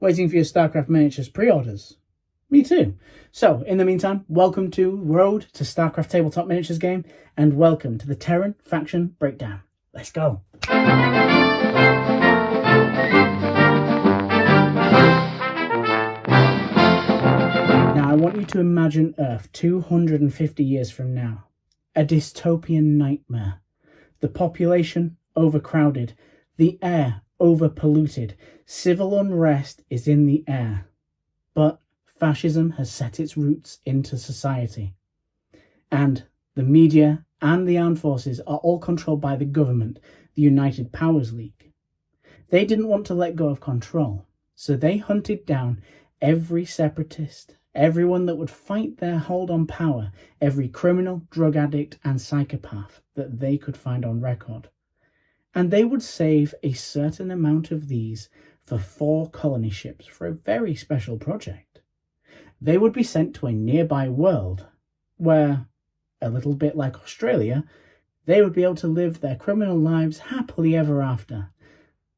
Waiting for your Starcraft Miniatures pre-orders? Me too. So, in the meantime, welcome to Road to Starcraft Tabletop Miniatures Game, and welcome to the Terran Faction Breakdown. Let's go! Now, I want you to imagine Earth 250 years from now. A dystopian nightmare. The population overcrowded, the air overpolluted, civil unrest is in the air. But fascism has set its roots into society. And the media and the armed forces are all controlled by the government, the United Powers League. They didn't want to let go of control, so they hunted down every separatist, everyone that would fight their hold on power, every criminal, drug addict and psychopath that they could find on record. And they would save a certain amount of these for 4 colony ships for a very special project. They would be sent to a nearby world where, a little bit like Australia, they would be able to live their criminal lives happily ever after.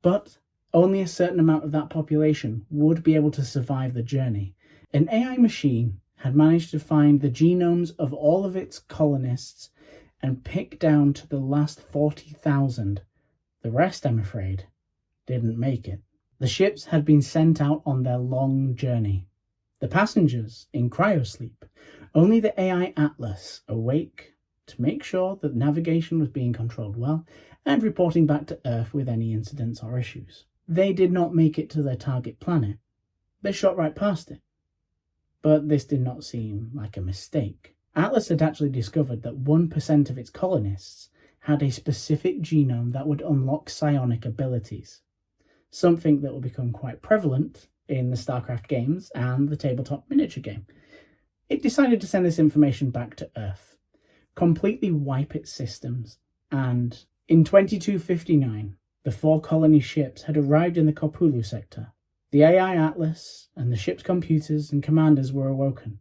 But only a certain amount of that population would be able to survive the journey. An AI machine had managed to find the genomes of all of its colonists and pick down to the last 40,000. The rest, I'm afraid, didn't make it. The ships had been sent out on their long journey. The passengers in cryosleep, only the AI Atlas awake to make sure that navigation was being controlled well and reporting back to Earth with any incidents or issues. They did not make it to their target planet. They shot right past it. But this did not seem like a mistake. Atlas had actually discovered that 1% of its colonists had a specific genome that would unlock psionic abilities, something that will become quite prevalent in the Starcraft games and the tabletop miniature game. It decided to send this information back to Earth, completely wipe its systems, and in 2259, the 4 colony ships had arrived in the Kopulu sector. The AI Atlas and the ship's computers and commanders were awoken.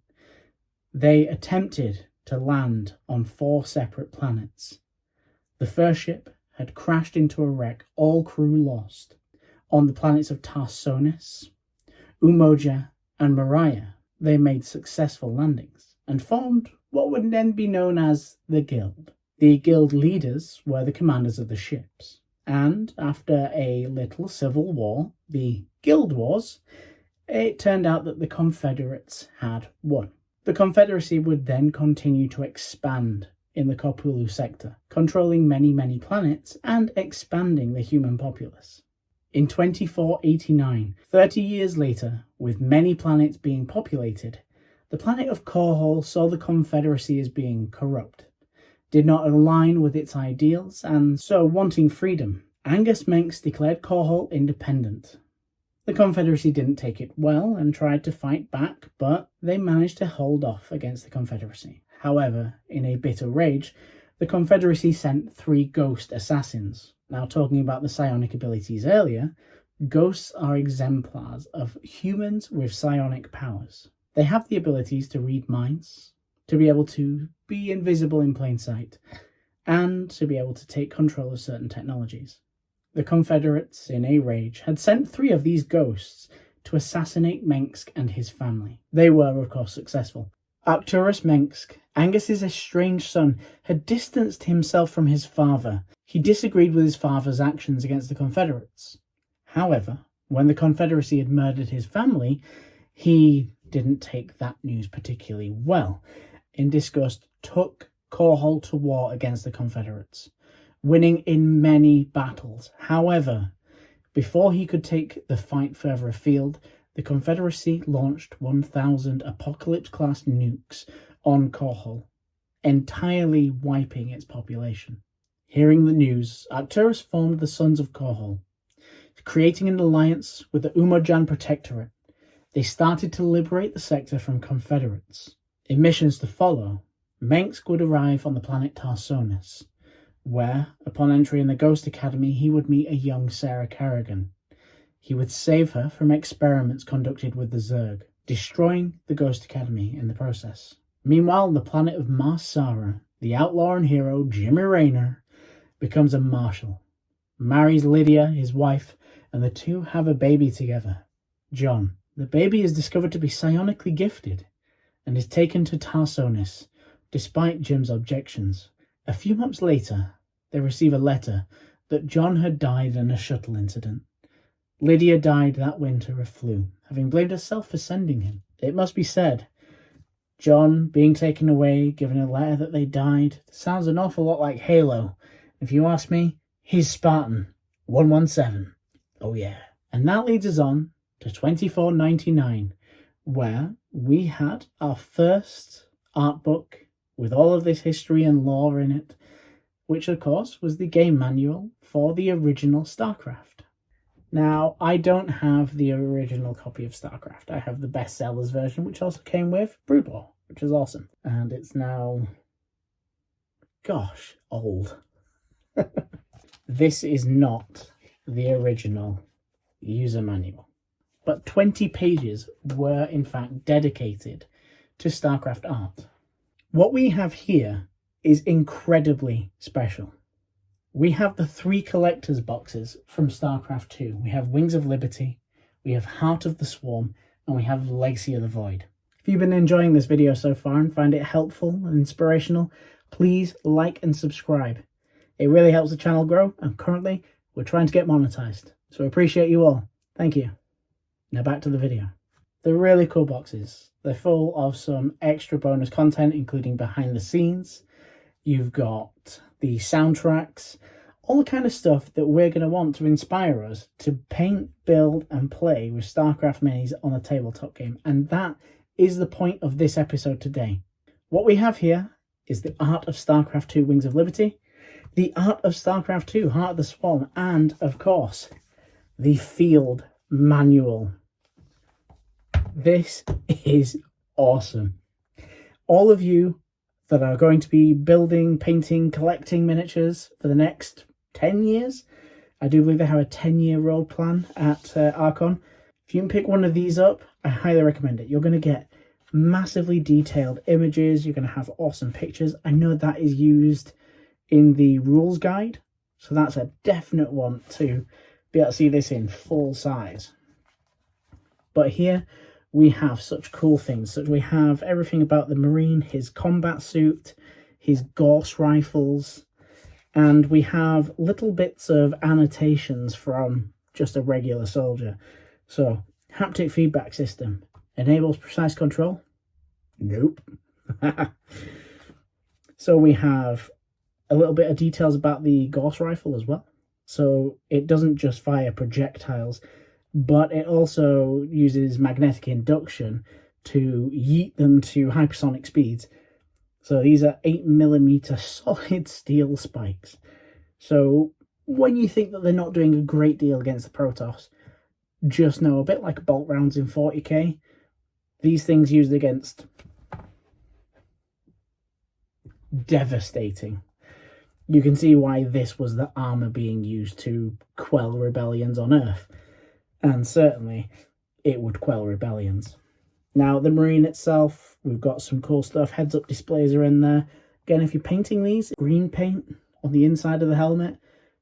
They attempted to land on 4 separate planets. The first ship had crashed into a wreck, all crew lost, on the planets of Tarsonis, Umoja and Mariah. They made successful landings and formed what would then be known as the Guild. The Guild leaders were the commanders of the ships, and after a little civil war, the Guild Wars, it turned out that the Confederates had won. The Confederacy would then continue to expand in the Kopulu sector, controlling many planets and expanding the human populace. In 2489, 30 years later, with many planets being populated, the planet of Korhal saw the Confederacy as being corrupt, did not align with its ideals, and so wanting freedom, Angus Menks declared Korhal independent. The Confederacy didn't take it well and tried to fight back, but they managed to hold off against the Confederacy. However, in a bitter rage, the Confederacy sent 3 ghost assassins. Now, talking about the psionic abilities earlier, ghosts are exemplars of humans with psionic powers. They have the abilities to read minds, to be able to be invisible in plain sight, and to be able to take control of certain technologies. The Confederates, in a rage, had sent 3 of these ghosts to assassinate Mengsk and his family. They were, of course, successful. Arcturus Mengsk, Angus's estranged son, had distanced himself from his father. He disagreed with his father's actions against the Confederates. However, when the Confederacy had murdered his family, he didn't take that news particularly well. In disgust, took Korhal to war against the Confederates, winning in many battles. However, before he could take the fight further afield, the Confederacy launched 1,000 Apocalypse-class nukes on Korhal, entirely wiping its population. Hearing the news, Arcturus formed the Sons of Korhal, creating an alliance with the Umojan Protectorate. They started to liberate the sector from Confederates. In missions to follow, Mengsk would arrive on the planet Tarsonis, where, upon entering the Ghost Academy, he would meet a young Sarah Kerrigan. He would save her from experiments conducted with the Zerg, destroying the Ghost Academy in the process. Meanwhile, on the planet of Mars Sara, the outlaw and hero Jimmy Raynor becomes a marshal, marries Lydia, his wife, and the two have a baby together. John. The baby is discovered to be psionically gifted and is taken to Tarsonis, despite Jim's objections. A few months later, they receive a letter that John had died in a shuttle incident. Lydia died that winter of flu, having blamed herself for sending him. It must be said, John being taken away, given a letter that they died, sounds an awful lot like Halo. If you ask me, he's Spartan 117. Oh yeah. And that leads us on to 2499, where we had our first art book with all of this history and lore in it, which of course was the game manual for the original Starcraft. Now, I don't have the original copy of Starcraft. I have the bestsellers version, which also came with Brood War, which is awesome. And it's now, gosh, old. This is not the original user manual, but 20 pages were in fact dedicated to Starcraft art. What we have here is incredibly special. We have the 3 collector's boxes from Starcraft 2. We have Wings of Liberty, we have Heart of the Swarm, and we have Legacy of the Void. If you've been enjoying this video so far and find it helpful and inspirational, please like and subscribe. It really helps the channel grow, and currently we're trying to get monetized. So I appreciate you all. Thank you. Now back to the video. They're really cool boxes. They're full of some extra bonus content, including behind the scenes. You've got the soundtracks, all the kind of stuff that we're going to want to inspire us to paint, build, and play with StarCraft minis on a tabletop game. And that is the point of this episode today. What we have here is the Art of Starcraft 2 Wings of Liberty, the Art of Starcraft 2 Heart of the Swarm, and, of course, the Field Manual. This is awesome. All of you that are going to be building, painting, collecting miniatures for the next 10 years, I do believe they have a 10-year road plan at Archon. If you can pick one of these up, I highly recommend it. You're going to get massively detailed images. You're going to have awesome pictures. I know that is used in the rules guide, so that's a definite one to be able to see this in full size. But here we have such cool things. So we have everything about the Marine, his combat suit, his Gauss rifles, and we have little bits of annotations from just a regular soldier. So, haptic feedback system enables precise control? Nope. So we have a little bit of details about the Gauss rifle as well. So it doesn't just fire projectiles, but it also uses magnetic induction to yeet them to hypersonic speeds. So these are 8mm solid steel spikes. So when you think that they're not doing a great deal against the Protoss, just know, a bit like bolt rounds in 40k, these things used against devastating. You can see why this was the armor being used to quell rebellions on Earth. And certainly it would quell rebellions. Now, the Marine itself, we've got some cool stuff. Heads-up displays are in there. Again, if you're painting these, green paint on the inside of the helmet,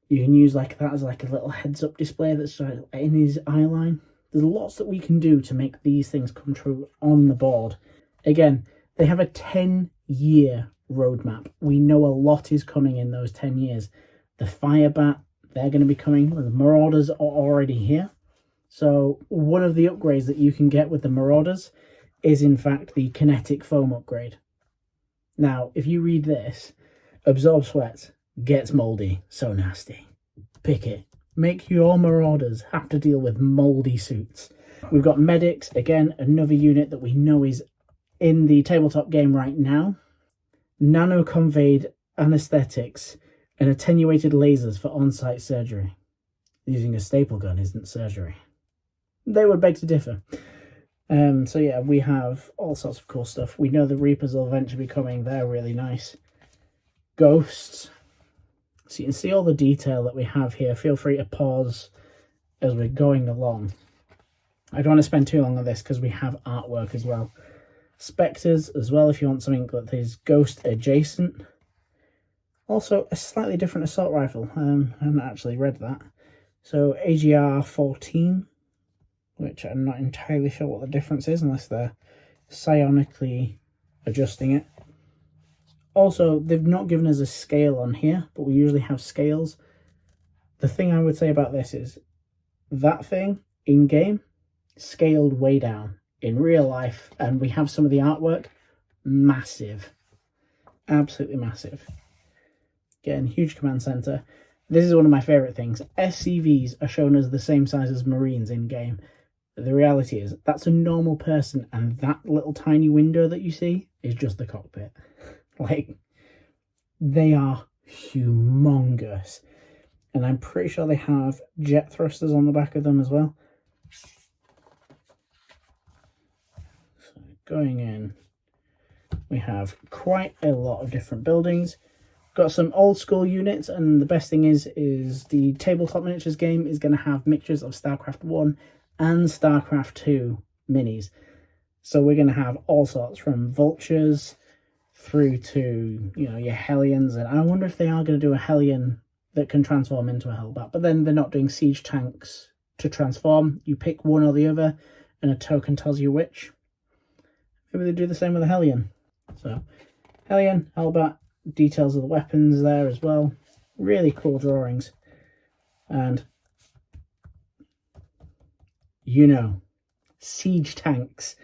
you can use like that as like a little heads-up display that's in his eye line. There's lots that we can do to make these things come true on the board. Again, they have a 10-year roadmap. We know a lot is coming in those 10 years. The Firebat, they're going to be coming. The Marauders are already here. So one of the upgrades that you can get with the Marauders is in fact the kinetic foam upgrade. Now, if you read this, absorb sweat, gets moldy, so nasty. Pick it. Make your Marauders have to deal with moldy suits. We've got medics, again, another unit that we know is in the tabletop game right now. Nano-conveyed anesthetics and attenuated lasers for on-site surgery. Using a staple gun isn't surgery. They would beg to differ. So yeah, we have all sorts of cool stuff. We know the Reapers will eventually be coming. They're really nice. Ghosts. So you can see all the detail that we have here. Feel free to pause as we're going along. I don't want to spend too long on this because we have artwork as well. Spectres as well, if you want something that is ghost adjacent. Also, a slightly different assault rifle. I haven't actually read that. So, AGR 14. which I'm not entirely sure what the difference is unless they're psionically adjusting it. Also, they've not given us a scale on here, but we usually have scales. The thing I would say about this is that thing in game scaled way down in real life, and we have some of the artwork massive, absolutely massive. Again, huge command center. This is one of my favorite things. SCVs are shown as the same size as Marines in game. The reality is that's a normal person, and that little tiny window that you see is just the cockpit. Like, they are humongous. And I'm pretty sure they have jet thrusters on the back of them as well. So going in, we have quite a lot of different buildings. Got some old school units, and the best thing is the tabletop miniatures game is going to have mixtures of StarCraft 1 and StarCraft 2 minis. So we're going to have all sorts, from vultures through to, you know, your Hellions. And I wonder if they are going to do a Hellion that can transform into a Hellbat, but then they're not doing siege tanks to transform. You pick one or the other, and a token tells you which. Maybe they do the same with a Hellion. So, Hellion, Hellbat, details of the weapons there as well. Really cool drawings. And, you know, siege tanks.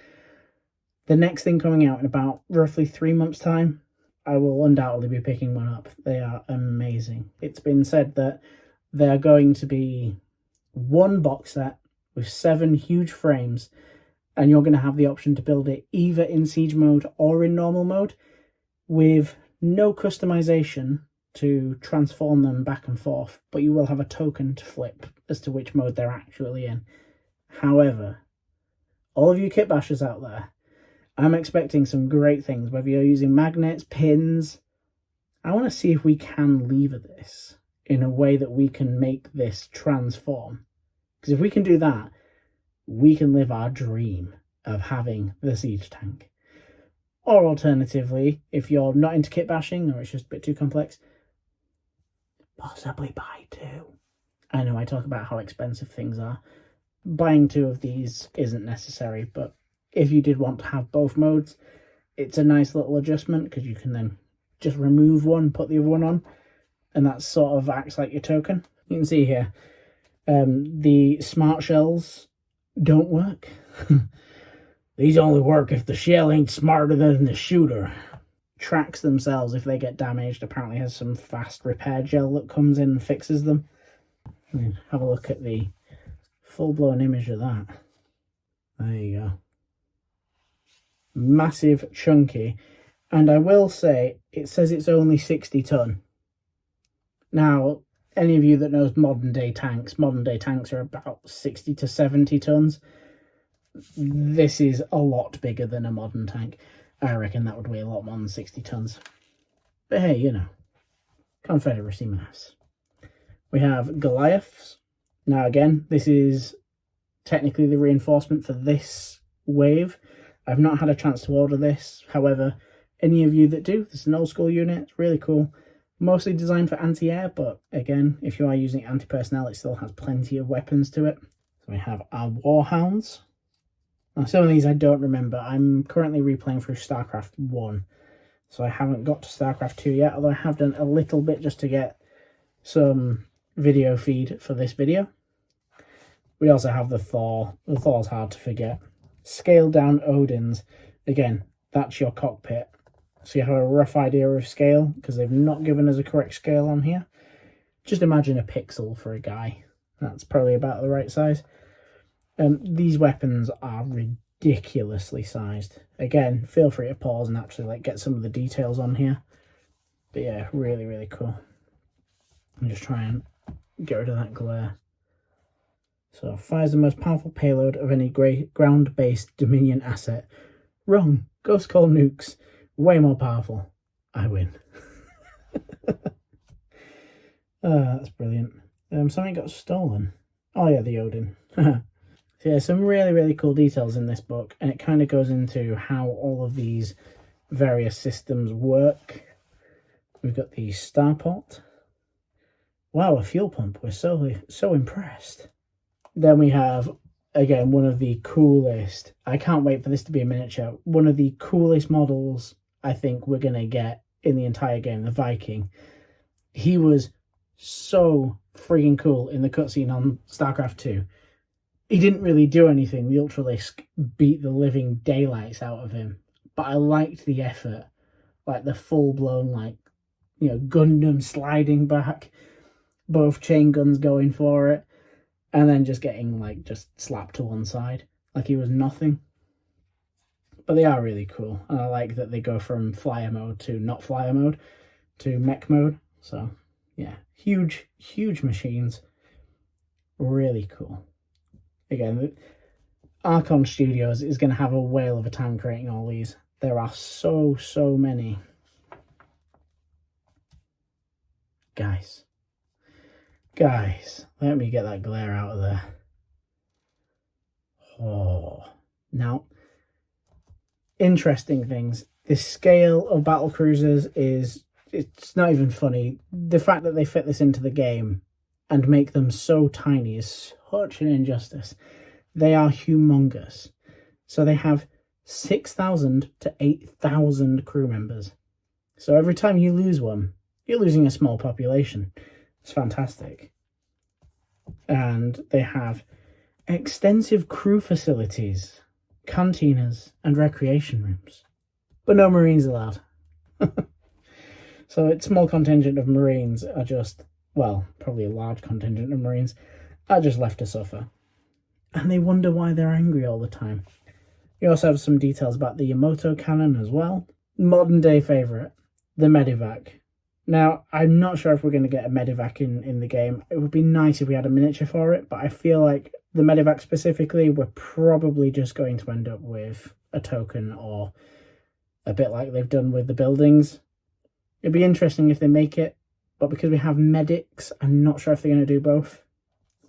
The next thing coming out in about roughly 3 months' time, I will undoubtedly be picking one up. They are amazing. It's been said that they are going to be one box set with 7 huge frames, and you're going to have the option to build it either in siege mode or in normal mode, with no customization to transform them back and forth, but you will have a token to flip as to which mode they're actually in. However, all of you kit bashers out there, I'm expecting some great things, whether you're using magnets, pins. I want to see if we can lever this in a way that we can make this transform. Because if we can do that, we can live our dream of having the siege tank. Or alternatively, if you're not into kit bashing, or it's just a bit too complex, possibly buy 2. I know I talk about how expensive things are. Buying 2 of these isn't necessary, but if you did want to have both modes, it's a nice little adjustment, because you can then just remove one, put the other one on, and that sort of acts like your token. You can see here, the smart shells don't work. These only work if the shell ain't smarter than the shooter. Tracks themselves if they get damaged. Apparently has some fast repair gel that comes in and fixes them. I mean, have a look at the full-blown image of that. There you go. Massive, chunky, and I will say it says it's only 60 ton. Now, any of you that knows modern day tanks are about 60 to 70 tons. This is a lot bigger than a modern tank. I reckon that would weigh a lot more than 60 tons. But hey, you know, Confederacy mass. We have Goliaths. Now again, this is technically the reinforcement for this wave. I've not had a chance to order this. However, any of you that do, this is an old school unit. It's really cool. Mostly designed for anti-air, but again, if you are using anti-personnel, it still has plenty of weapons to it. So we have our Warhounds. Now, some of these I don't remember. I'm currently replaying through StarCraft 1, so I haven't got to StarCraft 2 yet, although I have done a little bit just to get some video feed for this video. We also have the Thor. The Thor's hard to forget. Scaled down Odins. Again, that's your cockpit. So you have a rough idea of scale, because they've not given us a correct scale on here. Just imagine a pixel for a guy. That's probably about the right size. These weapons are ridiculously sized. Again, feel free to pause and actually get some of the details on here. But yeah, really, really cool. I'm just try and get rid of that glare. So, fires the most powerful payload of any ground-based Dominion asset. Wrong. Ghost Call nukes. Way more powerful. I win. That's brilliant. Something got stolen. Oh yeah, the Odin. So yeah, some really, really cool details in this book, and it kind of goes into how all of these various systems work. We've got the starport. Wow, a fuel pump. We're so impressed. Then we have again, one of the coolest. I can't wait for this to be a miniature. One of the coolest models I think we're going to get in the entire game, the Viking. He was so freaking cool in the cutscene on StarCraft 2. He didn't really do anything. The Ultralisk beat the living daylights out of him. But I liked the effort. Like the full-blown, like, you know, Gundam sliding back. Both chain guns going for it. And then just getting, like, just slapped to one side. Like he was nothing. But they are really cool. And I like that they go from flyer mode to not flyer mode to mech mode. So, yeah. Huge, huge machines. Really cool. Again, Archon Studios is going to have a whale of a time creating all these. There are so many. Guys, let me get that glare out of there. Oh, now, interesting things. The scale of Battlecruisers it's not even funny. The fact that they fit this into the game and make them so tiny is such an injustice. They are humongous. So they have 6,000 to 8,000 crew members. So every time you lose one, you're losing a small population. It's fantastic. And they have extensive crew facilities, cantinas, and recreation rooms. But no Marines allowed. So it's a small contingent of Marines are just, well, probably a large contingent of Marines are just left to suffer. And they wonder why they're angry all the time. You also have some details about the Yamato cannon as well. Modern day favourite, the Medivac. Now, I'm not sure if we're going to get a Medivac in the game. It would be nice if we had a miniature for it, but I feel like the Medivac specifically, we're probably just going to end up with a token or a bit like they've done with the buildings. It'd be interesting if they make it, but because we have medics, I'm not sure if they're going to do both.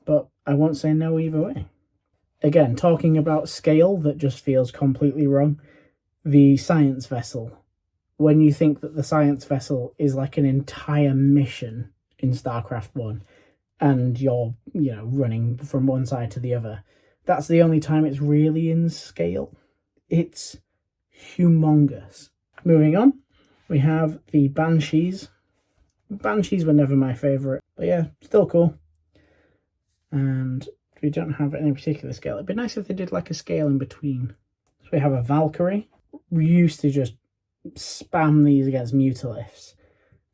But I won't say no either way. Again, talking about scale that just feels completely wrong. The science vessel. When you think that the science vessel is like an entire mission in StarCraft 1 and you're, you know, running from one side to the other, that's the only time it's really in scale. It's humongous. Moving on, we have the Banshees. Banshees were never my favourite, but yeah, still cool. And we don't have any particular scale. It'd be nice if they did like a scale in between. So we have a Valkyrie. We used to just spam these against Mutalifts,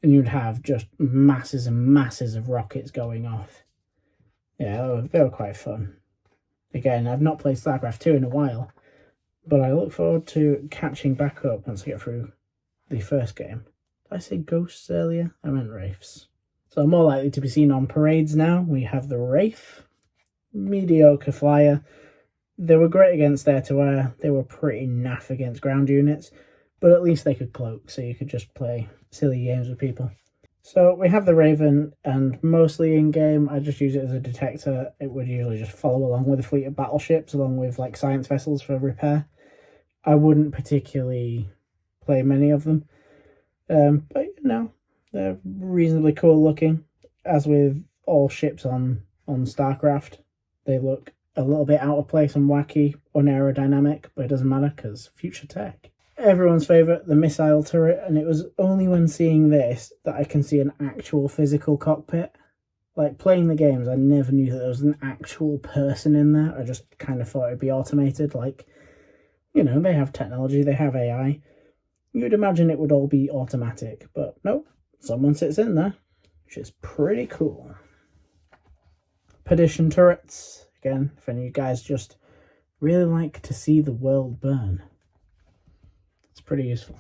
and you'd have just masses and masses of rockets going off. Yeah, they were quite fun. Again, I've not played StarCraft 2 in a while, but I look forward to catching back up once I get through the first game. Did I say ghosts earlier? I meant wraiths. So more likely to be seen on parades now. We have the Wraith. Mediocre flyer. They were great against air-to-air. They were pretty naff against ground units, but at least they could cloak, so you could just play silly games with people. So we have the Raven, and mostly in-game, I just use it as a detector. It would usually just follow along with a fleet of battleships, along with like science vessels for repair. I wouldn't particularly play many of them, but you know, they're reasonably cool looking. As with all ships on StarCraft, they look a little bit out of place and wacky, unaerodynamic, but it doesn't matter because future tech. Everyone's favourite, the missile turret, and it was only when seeing this that I can see an actual physical cockpit. Like, playing the games, I never knew that there was an actual person in there. I just kind of thought it'd be automated. Like, you know, they have technology, they have AI. You'd imagine it would all be automatic, but nope, someone sits in there, which is pretty cool. Perdition turrets. Again, if any of you guys just really like to see the world burn, it's pretty useful.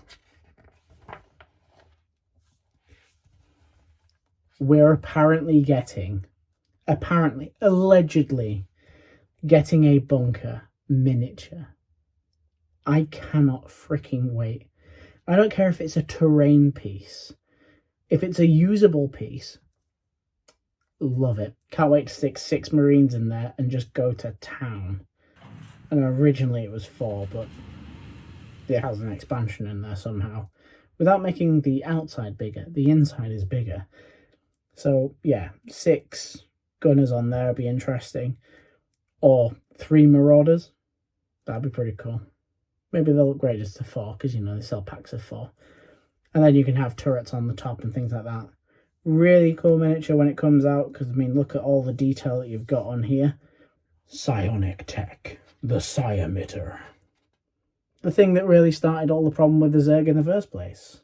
We're allegedly getting a bunker miniature. I cannot freaking wait. I don't care if it's a terrain piece. If it's a usable piece, love it. Can't wait to stick 6 Marines in there and just go to town. And originally it was 4, but it has an expansion in there somehow. Without making the outside bigger, the inside is bigger. So yeah, 6 gunners on there would be interesting. Or 3 Marauders. That'd be pretty cool. Maybe they'll upgrade us to 4, because, you know, they sell packs of 4. And then you can have turrets on the top and things like that. Really cool miniature when it comes out, because, I mean, look at all the detail that you've got on here. Psionic tech, the Psi-emitter. The thing that really started all the problem with the Zerg in the first place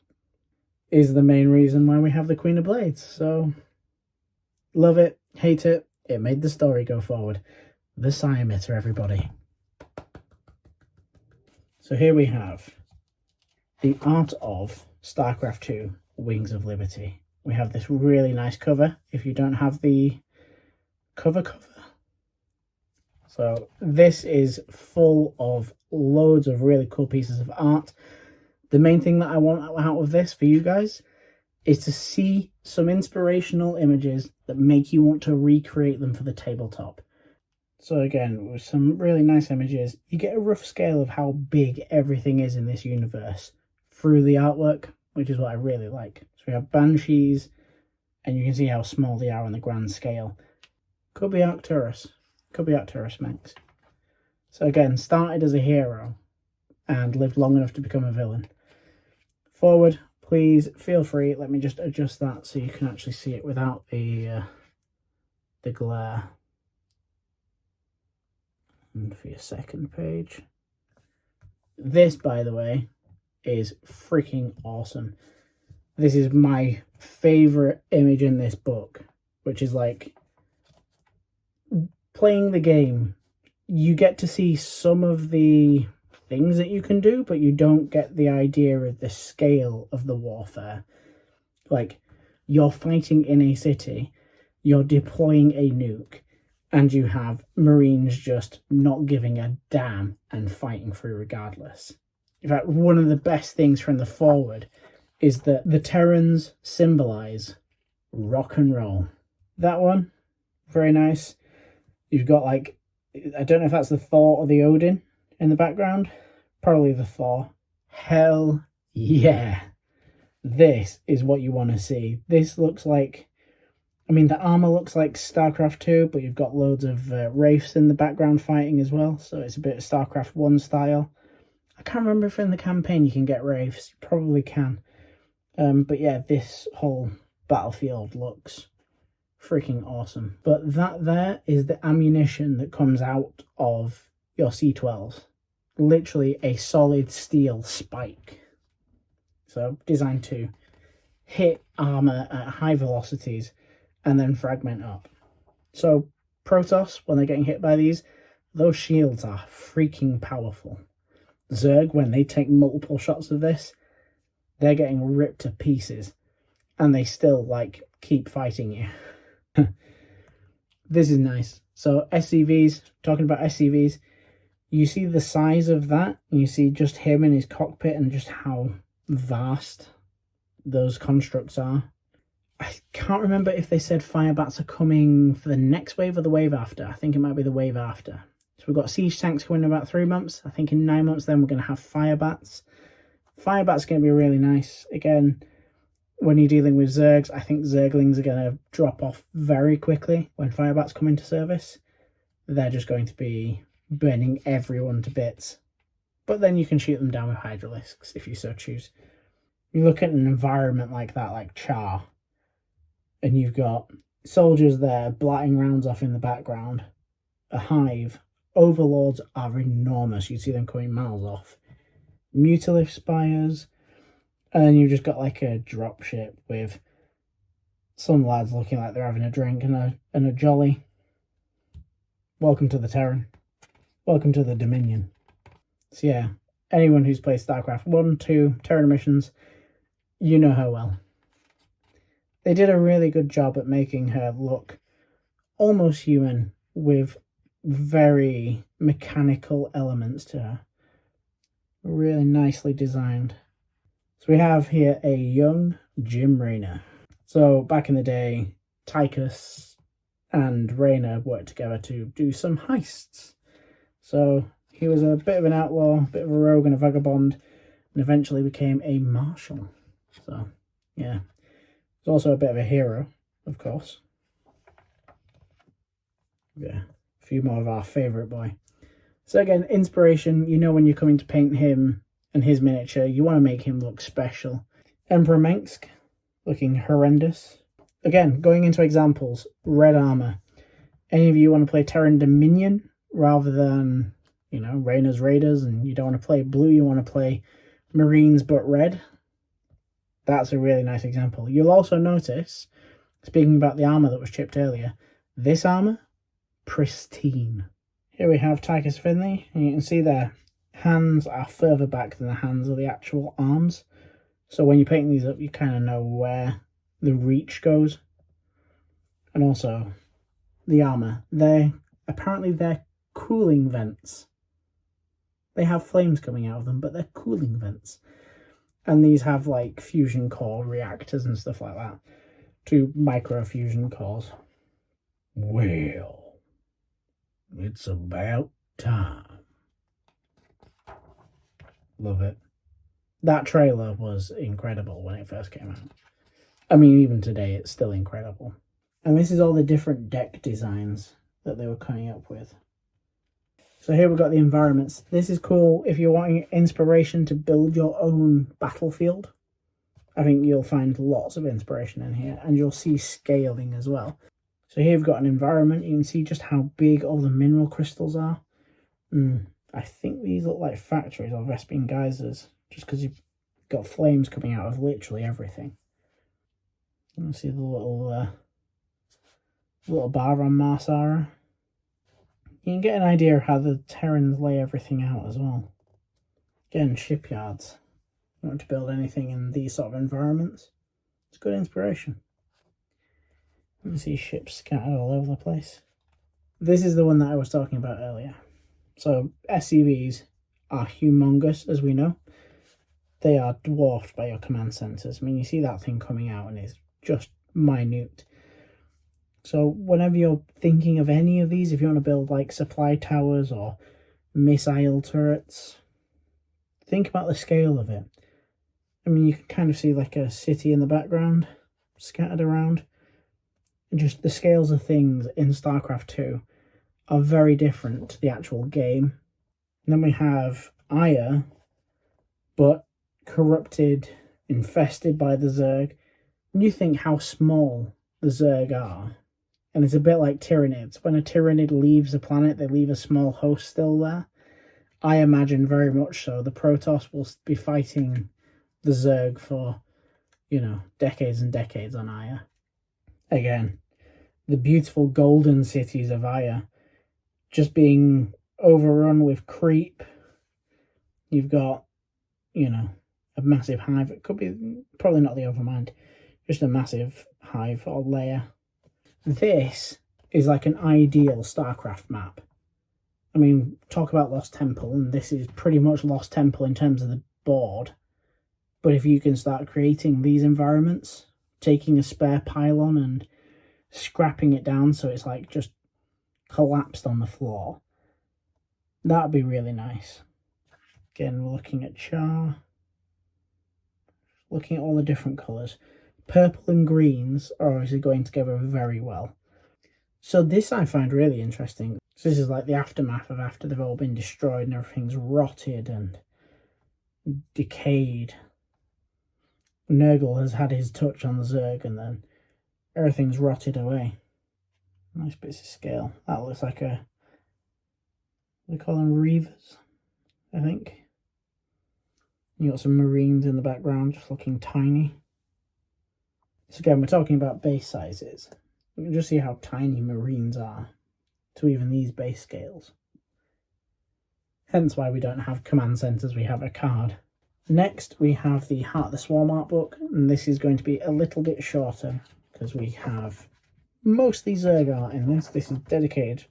is the main reason why we have the Queen of Blades. So, love it, hate it, it made the story go forward. The Psi-emitter, everybody. So here we have the Art of Starcraft 2, Wings of Liberty. We have this really nice cover, if you don't have the cover. So this is full of loads of really cool pieces of art. The main thing that I want out of this for you guys is to see some inspirational images that make you want to recreate them for the tabletop. So again, with some really nice images, you get a rough scale of how big everything is in this universe through the artwork, which is what I really like. So we have banshees, and you can see how small they are on the grand scale. Could be Arcturus. Could be Arcturus mechs. So again, started as a hero and lived long enough to become a villain. Forward, please feel free. Let me just adjust that so you can actually see it without the glare. And for your second page. This, by the way, is freaking awesome. This is my favorite image in this book, which is like playing the game. You get to see some of the things that you can do, but you don't get the idea of the scale of the warfare. Like, you're fighting in a city, you're deploying a nuke, and you have Marines just not giving a damn and fighting through regardless. In fact, one of the best things from the forward is that the Terrans symbolize rock and roll. That one, very nice. You've got, like, I don't know if that's the Thor or the Odin in the background. Probably the Thor. Hell yeah. This is what you want to see. This looks like, I mean, the armor looks like StarCraft 2, but you've got loads of wraiths in the background fighting as well. So it's a bit of StarCraft 1 style. I can't remember if in the campaign you can get wraiths. You probably can. But yeah, this whole battlefield looks freaking awesome. But that there is the ammunition that comes out of your C12s. Literally a solid steel spike. So designed to hit armor at high velocities and then fragment up. So Protoss, when they're getting hit by these, those shields are freaking powerful. Zerg, when they take multiple shots of this, they're getting ripped to pieces, and they still, like, keep fighting you. This is nice. So SCVs, talking about SCVs, you see the size of that, and you see just him in his cockpit and just how vast those constructs are. I can't remember if they said Firebats are coming for the next wave or the wave after. I think it might be the wave after. So we've got siege tanks coming in about 3 months. I think in 9 months then we're going to have Firebats. Firebats going to be really nice. Again, when you're dealing with Zergs, I think Zerglings are going to drop off very quickly when Firebats come into service. They're just going to be burning everyone to bits. But then you can shoot them down with Hydralisks if you so choose. You look at an environment like that, like Char, and you've got soldiers there blatting rounds off in the background, a hive. Overlords are enormous. You see them coming miles off. Mutalith spires, and then you've just got like a dropship with some lads looking like they're having a drink and a jolly. Welcome to the Terran. Welcome to the Dominion. So yeah, anyone who's played StarCraft 1, 2, Terran missions, you know her well. They did a really good job at making her look almost human with very mechanical elements to her. Really nicely designed. So we have here a young Jim Raynor. So back in the day, Tychus and Raynor worked together to do some heists. So he was a bit of an outlaw, a bit of a rogue and a vagabond, and eventually became a marshal. So yeah, he's also a bit of a hero, of course. Yeah, A few more of our favourite boy. So again, inspiration, you know when you're coming to paint him and his miniature, you want to make him look special. Emperor Mensk, looking horrendous. Again, going into examples, red armour. Any of you want to play Terran Dominion rather than, you know, Raynor's Raiders, and you don't want to play blue, you want to play Marines but red? That's a really nice example. You'll also notice, speaking about the armour that was chipped earlier, this armour, pristine. Here we have Tychus Finley, and you can see their hands are further back than the hands of the actual arms. So when you paint these up, you kind of know where the reach goes. And also, the armour. Apparently they're cooling vents. They have flames coming out of them, but they're cooling vents. And these have like fusion core reactors and stuff like that. 2 micro fusion cores. Well, it's about time. Love it. That trailer was incredible when it first came out. I mean, even today, it's still incredible. And this is all the different deck designs that they were coming up with. So here we've got the environments. This is cool if you're wanting inspiration to build your own battlefield. I think you'll find lots of inspiration in here, and you'll see scaling as well. So here we've got an environment. You can see just how big all the mineral crystals are. I think these look like factories or Vespene geysers, just because you've got flames coming out of literally everything. You can see the little bar on Marsara. You can get an idea of how the Terrans lay everything out as well. Again, shipyards. You want to build anything in these sort of environments, it's good inspiration. You can see ships scattered all over the place. This is the one that I was talking about earlier. So SCVs are humongous, as we know. They are dwarfed by your command centers. I mean, you see that thing coming out and it's just minute. So whenever you're thinking of any of these, if you want to build like supply towers or missile turrets, think about the scale of it. I mean, you can kind of see like a city in the background scattered around. And just the scales of things in StarCraft 2 are very different to the actual game. And then we have Aya, but corrupted, infested by the Zerg. And you think how small the Zerg are. And it's a bit like Tyranids. When a Tyranid leaves a planet, they leave a small host still there. I imagine very much so. The Protoss will be fighting the Zerg for, you know, decades and decades on Aya. Again, the beautiful golden cities of Aya just being overrun with creep. You've got, you know, a massive hive. It could be probably not the Overmind, just a massive hive or layer. This is like an ideal StarCraft map. I mean, talk about Lost Temple, and this is pretty much Lost Temple in terms of the board. But if you can start creating these environments, taking a spare pylon and scrapping it down so it's like just collapsed on the floor, that'd be really nice. Again, we're looking at char, looking at all the different colours. Purple and greens are obviously going together very well. So this I find really interesting. So this is like the aftermath of after they've all been destroyed and everything's rotted and decayed. Nurgle has had his touch on the Zerg and then everything's rotted away. Nice bits of scale. That looks like a, they call them Reavers, I think. You got some Marines in the background just looking tiny. So again, we're talking about base sizes. You can just see how tiny Marines are to even these base scales. Hence why we don't have command centers, we have a card. Next, we have the Heart of the Swarm art book, and this is going to be a little bit shorter because we have mostly Zerg art in this. This is dedicated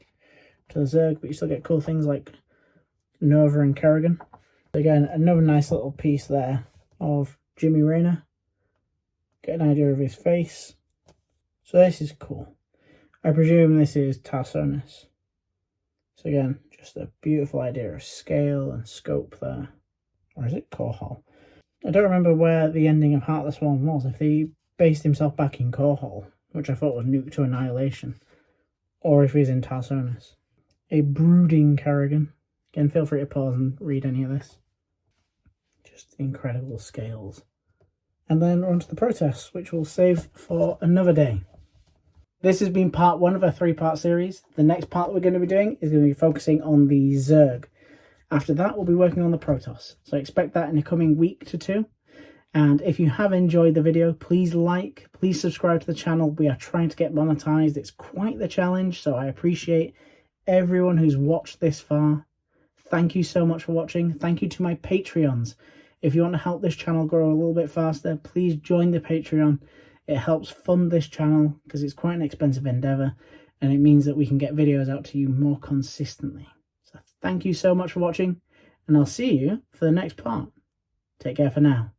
to the Zerg, but you still get cool things like Nova and Kerrigan. Again, another nice little piece there of Jimmy Raynor. Get an idea of his face. So this is cool. I presume this is Tarsonis. So again, just a beautiful idea of scale and scope there. Or is it Korhal? I don't remember where the ending of Heart of the Swarm was. If he based himself back in Korhal, which I thought was Nuke to Annihilation, or if he's in Tarsonis. a brooding Kerrigan. Again, feel free to pause and read any of this. Just incredible scales. And then on to the Protoss, which we'll save for another day. This has been part 1 of a 3-part series. The next part that we're going to be doing is going to be focusing on the Zerg. After that, we'll be working on the Protoss. So expect that in the coming week to 2. And if you have enjoyed the video, please like, please subscribe to the channel. We are trying to get monetized. It's quite the challenge, so I appreciate everyone who's watched this far. Thank you so much for watching. Thank you to my Patreons. If you want to help this channel grow a little bit faster, please join the Patreon. It helps fund this channel because it's quite an expensive endeavour, and it means that we can get videos out to you more consistently. So thank you so much for watching, and I'll see you for the next part. Take care for now.